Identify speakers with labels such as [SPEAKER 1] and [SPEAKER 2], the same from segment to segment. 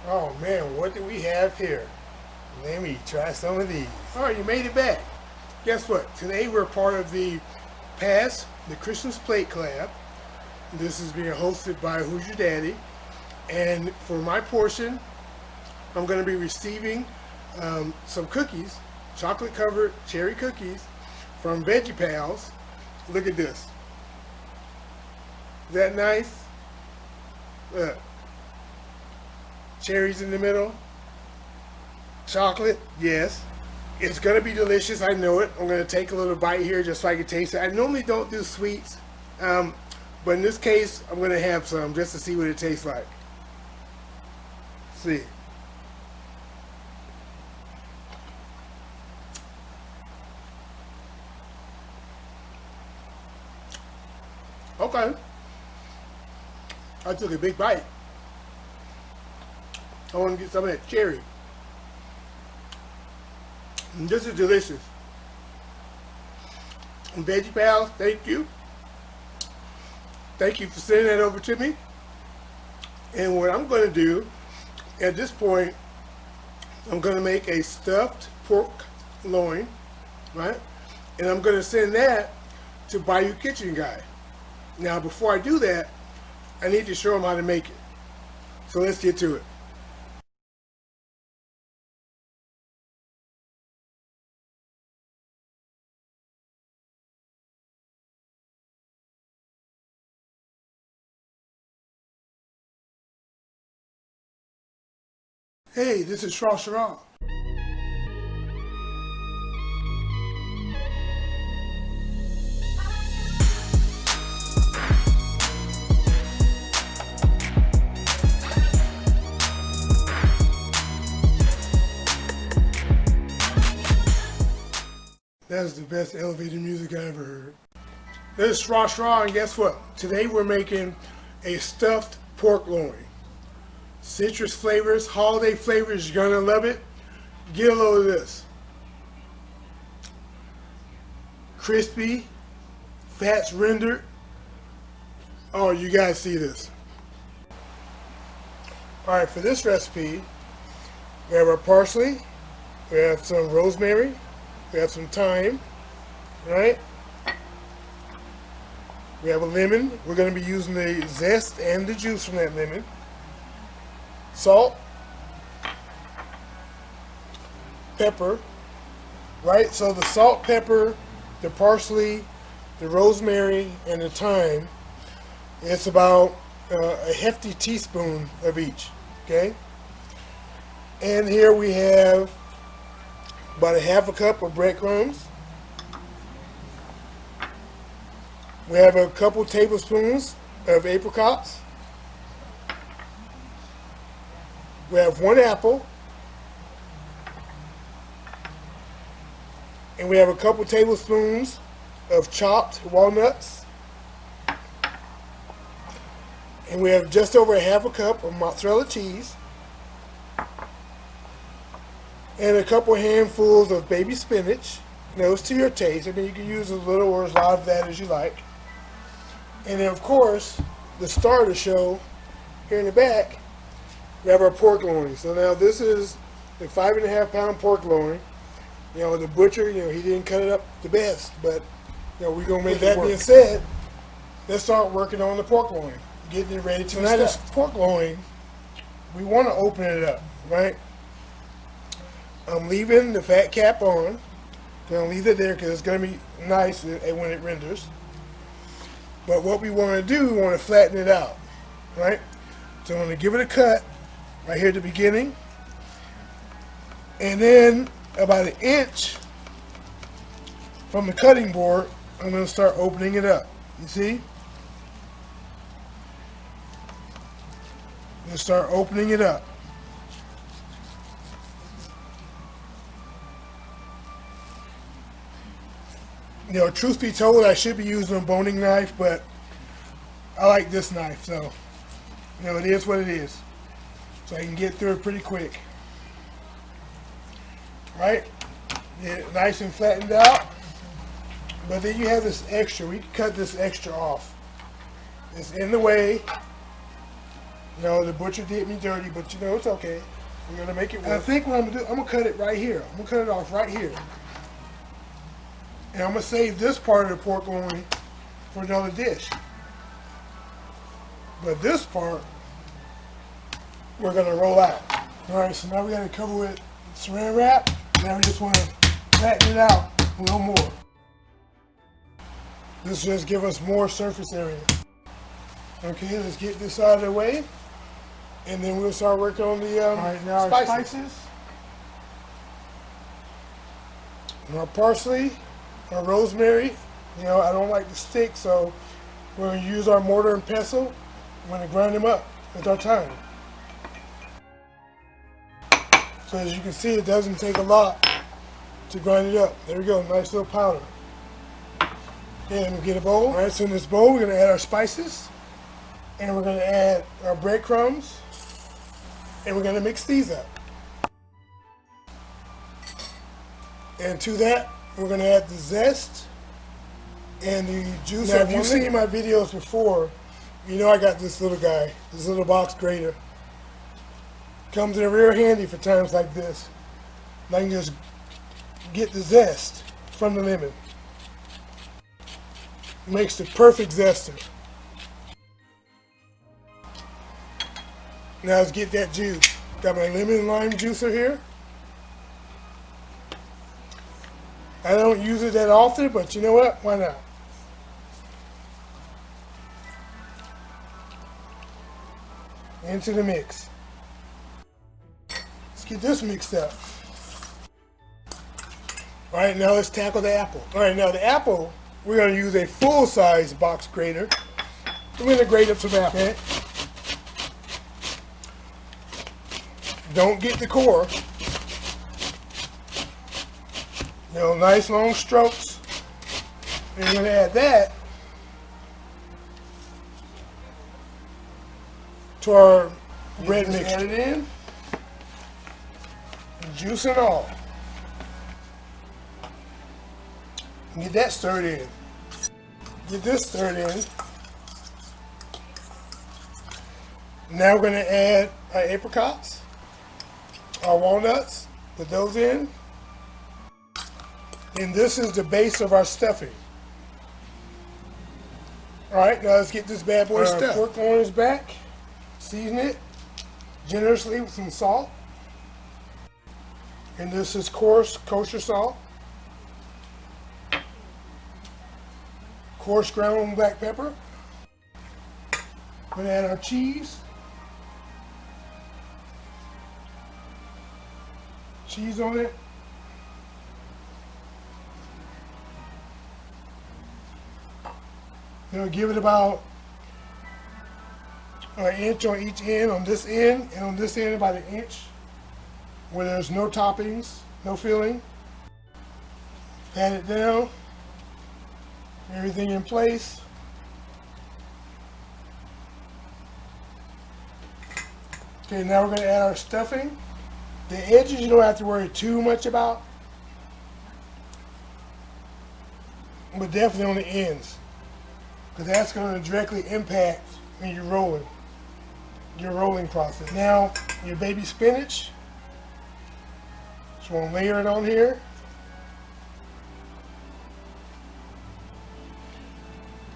[SPEAKER 1] Oh man, what do we have here? Let me try some of these. All right, you made it back. Guess what? Today we're part of the Pass the Christmas Plate collab. This is being hosted by Who's Your Daddy. And for my portion, I'm going to be receiving some cookies, chocolate covered cherry cookies from VeggiePals. Look at this. Is that nice? Look. Cherries in the middle. Chocolate, yes. It's going to be delicious, I know it. I'm going to take a little bite here just so I can taste it. I normally don't do sweets, but in this case, I'm going to have some just to see what it tastes like. See. Okay. I took a big bite. I want to get some of that cherry. And this is delicious. And VeggiePals, thank you. Thank you for sending that over to me. And what I'm going to do at this point, I'm going to make a stuffed pork loin, right? And I'm going to send that to Bayou Kitchen Guy. Now, before I do that, I need to show him how to make it. So let's get to it. Hey, this is Shrashira. That is the best elevator music I ever heard. This is Shrashira, and guess what? Today we're making a stuffed pork loin. Citrus flavors, holiday flavors, you're gonna love it. Get a load of this. Crispy, fats rendered. Oh, you guys see this. Alright, for this recipe, we have our parsley, we have some rosemary, we have some thyme, right? We have a lemon. We're gonna be using the zest and the juice from that lemon. Salt, pepper, right? So the salt, pepper, the parsley, the rosemary, and the thyme, it's about a hefty teaspoon of each, okay? And here we have about a half a cup of breadcrumbs. We have a couple tablespoons of apricots. We have 1 apple, and we have a couple tablespoons of chopped walnuts, and we have just over a half a cup of mozzarella cheese, and a couple handfuls of baby spinach. Those to your taste. I mean, you can use as little or as lot of that as you like. And then, of course, the star of the show here in the back, we have our pork loin. So now this is a 5.5 pound pork loin. You know, the butcher, you know, he didn't cut it up the best, but you know, we're gonna make that. Being said, let's start working on the pork loin, getting it ready to. Now this pork loin, we want to open it up, right? I'm leaving the fat cap on. Gonna leave it there because it's gonna be nice when it renders. But what we want to do, we want to flatten it out, right? So I'm gonna give it a cut right here at the beginning, and then about 1 inch from the cutting board, I'm going to start opening it up. You see? I'm going to start opening it up. You know, truth be told, I should be using a boning knife, but I like this knife, so you know, it is what it is. So I can get through it pretty quick. Right? Get it nice and flattened out. But then you have this extra. We can cut this extra off. It's in the way. You know, the butcher did me dirty, but you know, it's okay. We're gonna make it work. And I think what I'm gonna do, I'm gonna cut it right here. I'm gonna cut it off right here. And I'm gonna save this part of the pork loin for another dish. But this part, we're gonna roll out. All right, so now we gotta cover with saran wrap. Now we just wanna flatten it out a little more. This just give us more surface area. Okay, let's get this out of the way. And then we'll start working on the all right, now spices. Our spices. And our parsley, our rosemary. You know, I don't like the stick, so we're going to use our mortar and pestle. We're going to grind them up with our time. So as you can see, it doesn't take a lot to grind it up. There we go, nice little powder. And we'll get a bowl. All right, so in this bowl, we're going to add our spices. And we're going to add our breadcrumbs. And we're going to mix these up. And to that, we're going to add the zest and the juice. Now, if you've seen my videos before, you know I got this little guy, this little box grater. Comes in real handy for times like this. And I can just get the zest from the lemon. Makes the perfect zester. Now let's get that juice. Got my lemon and lime juicer here. I don't use it that often, but you know what? Why not? Into the mix. Let's get this mixed up. All right, now let's tackle the apple. All right, now the apple, we're going to use a full-size box grater. We're going to grate up some apple. Okay. Don't get the core. You know, nice long strokes. And we're going to add that to our bread mix. Add it in. Juice and all. Get that stirred in. Get this stirred in. Now we're going to add our apricots, our walnuts, put those in. And this is the base of our stuffing. Alright, now let's get this bad boy stuffed. Pork loin is back. Season it generously with some salt. And this is coarse kosher salt. Coarse ground black pepper. We're going to add our cheese. Cheese on it. You know, give it about an inch on each end, on this end, and on this end about an inch, where there's no toppings, no filling. Pat it down, everything in place. Okay, now we're going to add our stuffing. The edges you don't have to worry too much about, but definitely on the ends, because that's going to directly impact when you're rolling, your rolling process. Now, your baby spinach, just want to layer it on here.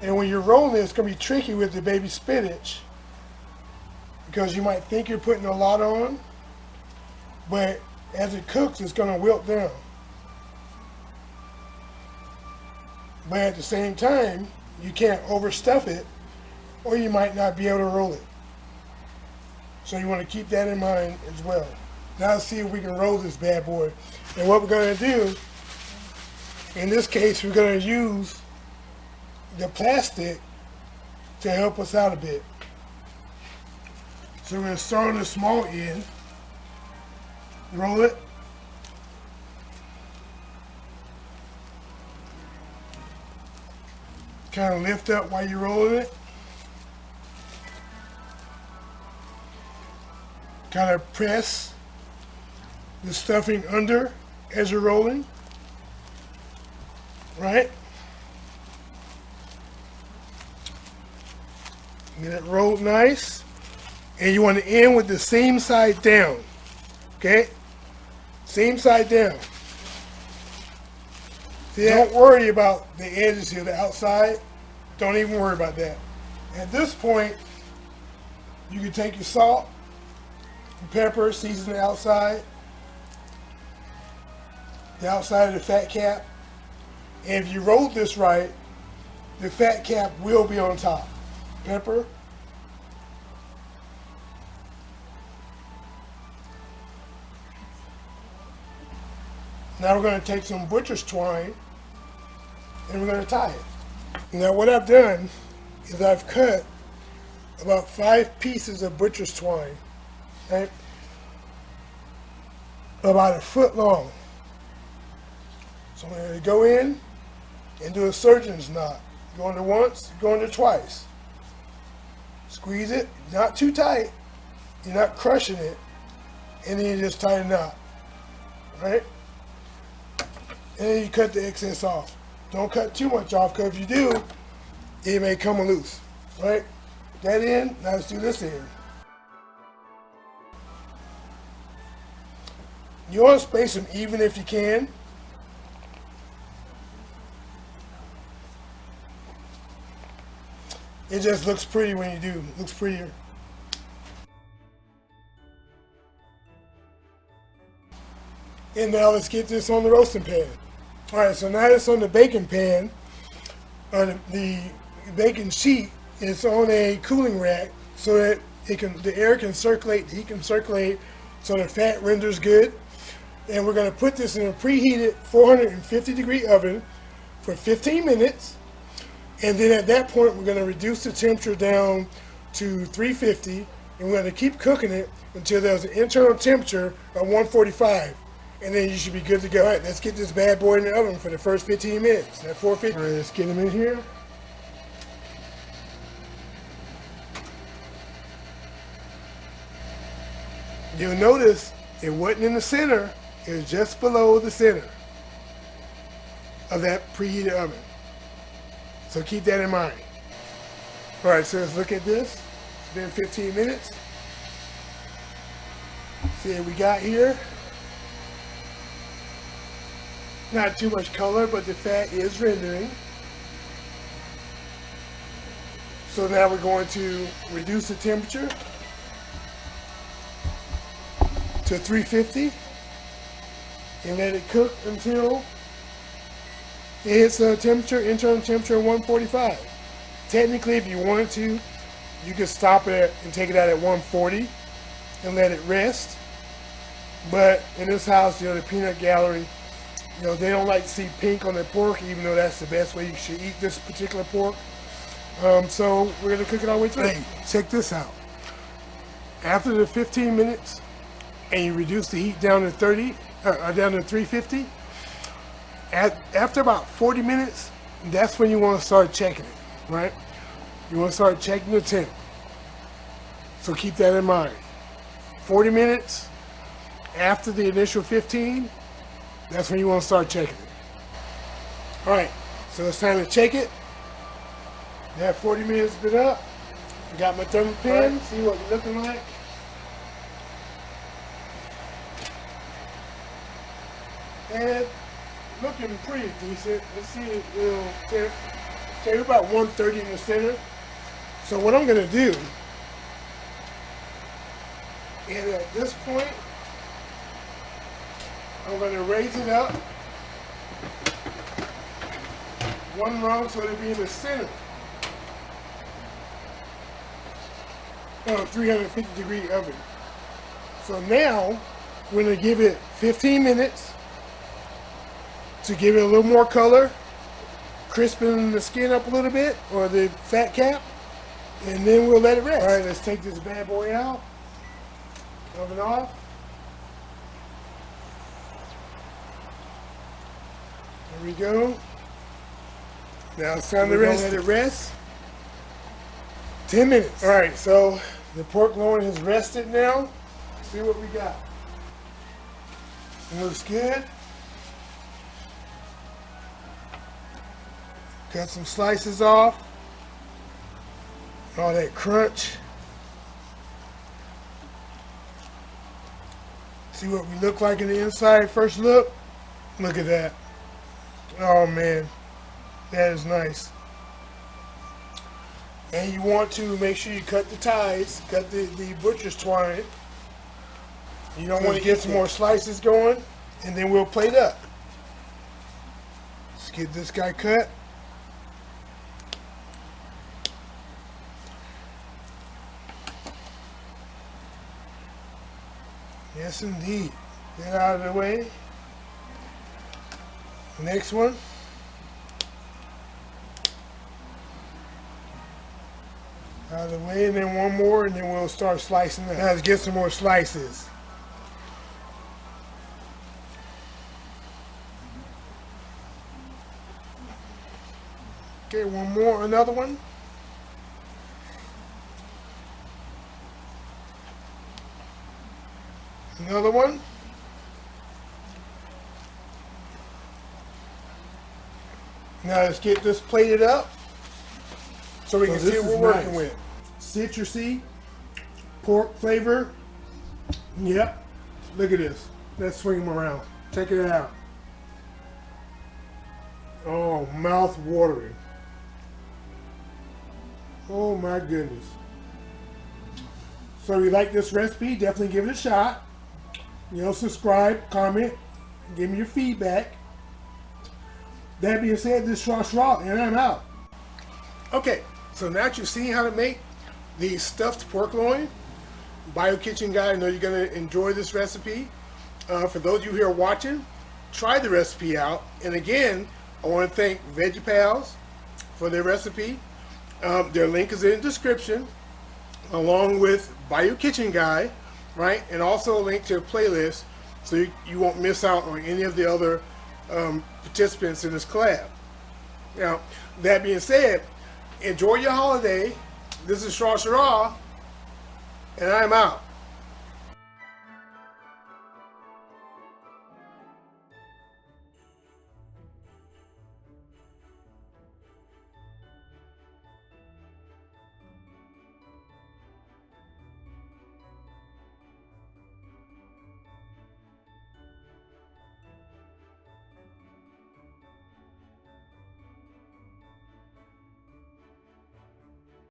[SPEAKER 1] And when you're rolling, it's going to be tricky with the baby spinach, because you might think you're putting a lot on, but as it cooks, it's going to wilt down. But at the same time, you can't overstuff it, or you might not be able to roll it. So you want to keep that in mind as well. Now let's see if we can roll this bad boy. And what we're going to do, in this case, we're going to use the plastic to help us out a bit. So we're going to start on the small end, roll it, kind of lift up while you're rolling it, kind of press the stuffing under as you're rolling, right? Get it rolled nice. And you want to end with the seam side down. Okay? Seam side down. See, don't worry about the edges here, the outside. Don't even worry about that. At this point, you can take your salt and pepper, season the outside of the fat cap. And if you roll this right, the fat cap will be on top. Pepper. Now we're going to take some butcher's twine and we're going to tie it. Now what I've done is I've cut about 5 pieces of butcher's twine, right? About 1 foot long. So I'm going to go in and do a surgeon's knot. Go under once, go under twice. Squeeze it, not too tight. You're not crushing it. And then you just tie a knot, right? And then you cut the excess off. Don't cut too much off, because if you do, it may come loose, right? That end, now let's do this end. You want to space them even if you can. It just looks pretty when you do. It looks prettier. And now let's get this on the roasting pan. Alright, so now it's on the baking pan. The baking sheet is on a cooling rack so that the air can circulate, the heat can circulate, so the fat renders good. And we're going to put this in a preheated 450-degree oven for 15 minutes. And then at that point, we're going to reduce the temperature down to 350. And we're going to keep cooking it until there's an internal temperature of 145. And then you should be good to go. All right, let's get this bad boy in the oven for the first 15 minutes. At 450. All right, let's get them in here. You'll notice it wasn't in the center. It was just below the center of that preheated oven. So keep that in mind. All right, so let's look at this. It's been 15 minutes. See what we got here. Not too much color, but the fat is rendering. So now we're going to reduce the temperature to 350 and let it cook until it hits a internal temperature of 145. Technically, if you wanted to, you could stop it and take it out at 140 and let it rest. But in this house, the peanut gallery, they don't like to see pink on their pork, even though that's the best way you should eat this particular pork. So we're going to cook it all the way through. Hey, check this out. After the 15 minutes, and you reduce the heat down to 350, after about 40 minutes, that's when you want to start checking it, right? You want to start checking the temp. So keep that in mind. 40 minutes after the initial 15, that's when you want to start checking it. All right, so it's time to check it. That 40 minutes been up. I got my thermal pan. Right. See what it's looking like. And looking pretty decent. Let's see it will temp. Okay, we're about 130 in the center. So what I'm gonna do is at this point, I'm going to raise it up one rung so it'll be in the center of a 350-degree oven. So now we're going to give it 15 minutes to give it a little more color, crisping the skin up a little bit, or the fat cap, and then we'll let it rest. All right, let's take this bad boy out, oven off. There we go. Now it's time to let it rest. 10 minutes. All right, so the pork loin has rested now. Let's see what we got. It looks good. Cut some slices off. All that crunch. See what we look like in the inside first look? Look at that. Oh man, that is nice. And you want to make sure you cut the ties, cut the butcher's twine. You don't want to get some more slices going, and then we'll plate up. Let's get this guy cut. Yes, indeed. Get out of the way. Next one. Out of the way, and then one more, and then we'll start slicing it. Now let's get some more slices. Okay, one more, another one. Another one. Now let's get this plated up so we can see what we're working with. Citrusy, pork flavor. Yep. Look at this. Let's swing them around. Check it out. Oh, mouth watering. Oh my goodness. So if you like this recipe, definitely give it a shot. You know, subscribe, comment, give me your feedback. That being said, this is Shrashira, and I'm out. Okay, so now that you've seen how to make the stuffed pork loin, Bayou Kitchen Guy, I know you're going to enjoy this recipe. For those of you who are watching, try the recipe out. And again, I want to thank VeggiePals for their recipe. Their link is in the description, along with Bayou Kitchen Guy, right? And also a link to a playlist so you won't miss out on any of the other participants in this collab. Now, that being said, enjoy your holiday. This is Shrashira, and I'm out.